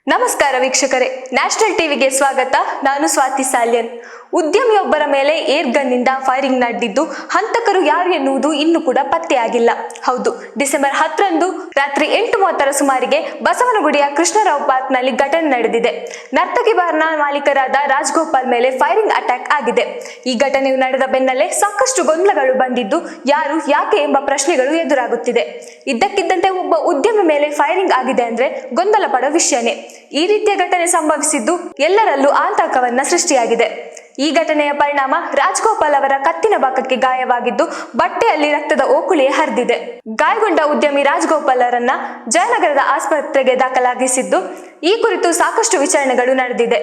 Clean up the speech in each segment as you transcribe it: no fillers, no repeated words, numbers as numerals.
ನಮಸ್ಕಾರ ವೀಕ್ಷಕರೇ, ನ್ಯಾಷನಲ್ ಟಿವಿಗೆ ಸ್ವಾಗತ. ನಾನು ಸ್ವಾತಿ ಸಾಲ್ಯನ್. ಉದ್ಯಮಿಯೊಬ್ಬರ ಮೇಲೆ ಏರ್ ಗನ್ನಿಂದ ಫೈರಿಂಗ್ ನಡೆದಿದ್ದು ಹಂತಕರು ಯಾರು ಎನ್ನುವುದು ಇನ್ನೂ ಕೂಡ ಪತ್ತೆಯಾಗಿಲ್ಲ. ಹೌದು, ಡಿಸೆಂಬರ್ 10ರಂದು ರಾತ್ರಿ 8:30 ಸುಮಾರಿಗೆ ಬಸವನಗುಡಿಯ ಕೃಷ್ಣರಾವ್ ಪಾರ್ಕ್ನಲ್ಲಿ ಘಟನೆ ನಡೆದಿದೆ. ನರ್ತಕಿ ಬಾರ್ನ ಮಾಲೀಕರಾದ ರಾಜ್ಗೋಪಾಲ್ ಮೇಲೆ ಫೈರಿಂಗ್ ಅಟ್ಯಾಕ್ ಆಗಿದೆ. ಈ ಘಟನೆಯು ನಡೆದ ಬೆನ್ನಲ್ಲೇ ಸಾಕಷ್ಟು ಗೊಂದಲಗಳು ಬಂದಿದ್ದು ಯಾರು ಯಾಕೆ ಎಂಬ ಪ್ರಶ್ನೆಗಳು ಎದುರಾಗುತ್ತಿದೆ. ಇದ್ದಕ್ಕಿದ್ದಂತೆ ಒಬ್ಬ ಉದ್ಯಮಿ ಮೇಲೆ ಫೈರಿಂಗ್ ಆಗಿದೆ ಅಂದ್ರೆ ಗೊಂದಲ ಪಡೋ ವಿಷಯನೇ. ಈ ರೀತಿಯ ಘಟನೆ ಸಂಭವಿಸಿದ್ದು ಎಲ್ಲರಲ್ಲೂ ಆತಂಕವನ್ನ ಸೃಷ್ಟಿಯಾಗಿದೆ. ಈ ಘಟನೆಯ ಪರಿಣಾಮ ರಾಜ್ಗೋಪಾಲ್ ಅವರ ಕತ್ತಿನ ಭಾಗಕ್ಕೆ ಗಾಯವಾಗಿದ್ದು ಬಟ್ಟೆಯಲ್ಲಿ ರಕ್ತದ ಓಕುಳಿ ಹರಿದಿದೆ. ಗಾಯಗೊಂಡ ಉದ್ಯಮಿ ರಾಜ್ಗೋಪಾಲ್ ಅವರನ್ನ ಜಯನಗರದ ಆಸ್ಪತ್ರೆಗೆ ದಾಖಲಾಗಿಸಿದ್ದು ಈ ಕುರಿತು ಸಾಕಷ್ಟು ವಿಚಾರಣೆಗಳು ನಡೆದಿದೆ.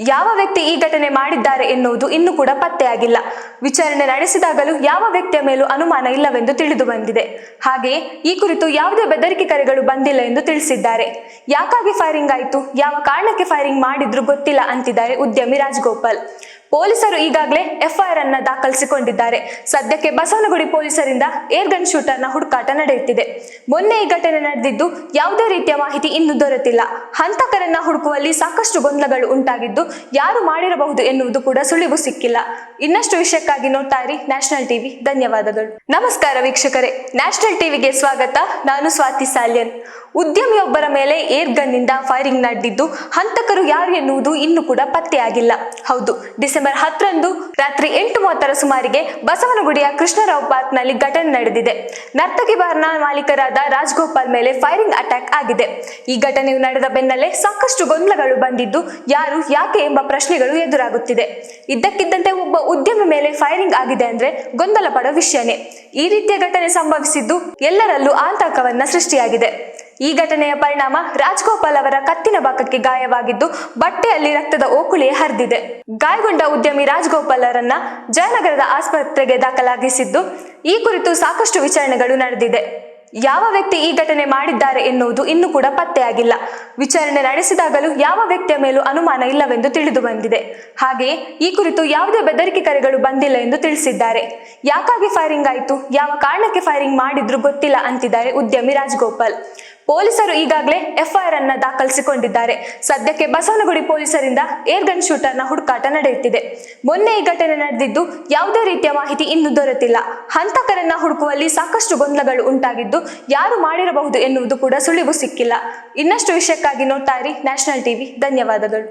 ಯಾವ ವ್ಯಕ್ತಿ ಈ ಘಟನೆ ಮಾಡಿದ್ದಾರೆ ಎನ್ನುವುದು ಇನ್ನೂ ಕೂಡ ಪತ್ತೆಯಾಗಿಲ್ಲ. ವಿಚಾರಣೆ ನಡೆಸಿದಾಗಲೂ ಯಾವ ವ್ಯಕ್ತಿಯ ಮೇಲೂ ಅನುಮಾನ ಇಲ್ಲವೆಂದು ತಿಳಿದು ಬಂದಿದೆ. ಹಾಗೆಯೇ ಈ ಕುರಿತು ಯಾವುದೇ ಬೆದರಿಕೆ ಕರೆಗಳು ಬಂದಿಲ್ಲ ಎಂದು ತಿಳಿಸಿದ್ದಾರೆ. ಯಾಕಾಗಿ ಫೈರಿಂಗ್ ಆಯಿತು, ಯಾವ ಕಾರಣಕ್ಕೆ ಫೈರಿಂಗ್ ಮಾಡಿದ್ರು ಗೊತ್ತಿಲ್ಲ ಅಂತಿದ್ದಾರೆ ಉದ್ಯಮಿ ರಾಜ್ಗೋಪಾಲ್. ಪೊಲೀಸರು ಈಗಾಗಲೇ ಎಫ್ಐಆರ್ ಅನ್ನ ದಾಖಲಿಸಿಕೊಂಡಿದ್ದಾರೆ. ಸದ್ಯಕ್ಕೆ ಬಸವನಗುಡಿ ಪೊಲೀಸರಿಂದ ಏರ್ ಗನ್ ಶೂಟರ್ನ ಹುಡುಕಾಟ ನಡೆಯುತ್ತಿದೆ. ಮೊನ್ನೆ ಈ ಘಟನೆ ನಡೆದಿದ್ದು ಯಾವುದೇ ರೀತಿಯ ಮಾಹಿತಿ ಇನ್ನೂ ದೊರೆತಿಲ್ಲ. ಹಂತಕರನ್ನ ಹುಡುಕುವಲ್ಲಿ ಸಾಕಷ್ಟು ಗೊಂದಲಗಳು ಉಂಟಾಗಿದ್ದು ಯಾರು ಮಾಡಿರಬಹುದು ಎನ್ನುವುದು ಕೂಡ ಸುಳಿವು ಸಿಕ್ಕಿಲ್ಲ. ಇನ್ನಷ್ಟು ವಿಷಯಕ್ಕಾಗಿ ನೋಡ್ತಾ ಇರಿ ನ್ಯಾಷನಲ್ ಟಿವಿ. ಧನ್ಯವಾದಗಳು. ನಮಸ್ಕಾರ ವೀಕ್ಷಕರೇ, ನ್ಯಾಷನಲ್ ಟಿವಿಗೆ ಸ್ವಾಗತ. ನಾನು ಸ್ವಾತಿ ಸಾಲ್ಯನ್. ಉದ್ಯಮಿಯೊಬ್ಬರ ಮೇಲೆ ಏರ್ ಗನ್ನಿಂದ ಫೈರಿಂಗ್ ನಡೆದಿದ್ದು ಹಂತಕರು ಯಾರು ಎನ್ನುವುದು ಇನ್ನೂ ಕೂಡ ಪತ್ತೆಯಾಗಿಲ್ಲ. ಹೌದು, ಡಿಸೆಂಬರ್ 10ರಂದು ರಾತ್ರಿ 8:30 ಸುಮಾರಿಗೆ ಬಸವನಗುಡಿಯ ಕೃಷ್ಣರಾವ್ ಪಾರ್ಕ್ನಲ್ಲಿ ಘಟನೆ ನಡೆದಿದೆ. ನರ್ತಕಿ ಬಾರ್ನ ಮಾಲೀಕರಾದ ರಾಜ್ಗೋಪಾಲ್ ಮೇಲೆ ಫೈರಿಂಗ್ ಅಟ್ಯಾಕ್ ಆಗಿದೆ. ಈ ಘಟನೆಯು ನಡೆದ ಬೆನ್ನಲ್ಲೇ ಸಾಕಷ್ಟು ಗೊಂದಲಗಳು ಬಂದಿದ್ದು ಯಾರು ಯಾಕೆ ಎಂಬ ಪ್ರಶ್ನೆಗಳು ಎದುರಾಗುತ್ತಿದೆ. ಇದ್ದಕ್ಕಿದ್ದಂತೆ ಒಬ್ಬ ಉದ್ಯಮಿ ಮೇಲೆ ಫೈರಿಂಗ್ ಆಗಿದೆ ಅಂದ್ರೆ ಗೊಂದಲ ಪಡೋ ವಿಷಯನೇ. ಈ ರೀತಿಯ ಘಟನೆ ಸಂಭವಿಸಿದ್ದು ಎಲ್ಲರಲ್ಲೂ ಆತಂಕವನ್ನ ಸೃಷ್ಟಿಯಾಗಿದೆ. ಈ ಘಟನೆಯ ಪರಿಣಾಮ ರಾಜ್ಗೋಪಾಲ್ ಅವರ ಕತ್ತಿನ ಭಾಗಕ್ಕೆ ಗಾಯವಾಗಿದ್ದು ಬಟ್ಟೆಯಲ್ಲಿ ರಕ್ತದ ಓಕುಳಿ ಹರಿದಿದೆ. ಗಾಯಗೊಂಡ ಉದ್ಯಮಿ ರಾಜ್ಗೋಪಾಲ್ ಅವರನ್ನ ಜಯನಗರದ ಆಸ್ಪತ್ರೆಗೆ ದಾಖಲಾಗಿಸಿದ್ದು ಈ ಕುರಿತು ಸಾಕಷ್ಟು ವಿಚಾರಣೆಗಳು ನಡೆದಿದೆ. ಯಾವ ವ್ಯಕ್ತಿ ಈ ಘಟನೆ ಮಾಡಿದ್ದಾರೆ ಎನ್ನುವುದು ಇನ್ನೂ ಕೂಡ ಪತ್ತೆಯಾಗಿಲ್ಲ. ವಿಚಾರಣೆ ನಡೆಸಿದಾಗಲೂ ಯಾವ ವ್ಯಕ್ತಿಯ ಮೇಲೂ ಅನುಮಾನ ಇಲ್ಲವೆಂದು ತಿಳಿದು ಬಂದಿದೆ. ಹಾಗೆಯೇ ಈ ಕುರಿತು ಯಾವುದೇ ಬೆದರಿಕೆ ಕರೆಗಳು ಬಂದಿಲ್ಲ ಎಂದು ತಿಳಿಸಿದ್ದಾರೆ. ಯಾಕಾಗಿ ಫೈರಿಂಗ್ ಆಯಿತು, ಯಾವ ಕಾರಣಕ್ಕೆ ಫೈರಿಂಗ್ ಮಾಡಿದ್ರು ಗೊತ್ತಿಲ್ಲ ಅಂತಿದ್ದಾರೆ ಉದ್ಯಮಿ ರಾಜ್ಗೋಪಾಲ್. ಪೊಲೀಸರು ಈಗಾಗಲೇ ಎಫ್ಐಆರ್ ಅನ್ನ ದಾಖಲಿಸಿಕೊಂಡಿದ್ದಾರೆ. ಸದ್ಯಕ್ಕೆ ಬಸವನಗುಡಿ ಪೊಲೀಸರಿಂದ ಏರ್ ಗನ್ ಶೂಟರ್ನ ಹುಡುಕಾಟ ನಡೆಯುತ್ತಿದೆ. ಮೊನ್ನೆ ಈ ಘಟನೆ ನಡೆದಿದ್ದು ಯಾವುದೇ ರೀತಿಯ ಮಾಹಿತಿ ಇನ್ನೂ ದೊರೆತಿಲ್ಲ. ಹಂತಕರನ್ನ ಹುಡುಕುವಲ್ಲಿ ಸಾಕಷ್ಟು ಗೊಂದಲಗಳು ಉಂಟಾಗಿದ್ದು ಯಾರು ಮಾಡಿರಬಹುದು ಎನ್ನುವುದು ಕೂಡ ಸುಳಿವು ಸಿಕ್ಕಿಲ್ಲ. ಇನ್ನಷ್ಟು ವಿಷಯಕ್ಕಾಗಿ ನೋಡ್ತಾ ಇರಿ ನ್ಯಾಷನಲ್ ಟಿವಿ. ಧನ್ಯವಾದಗಳು.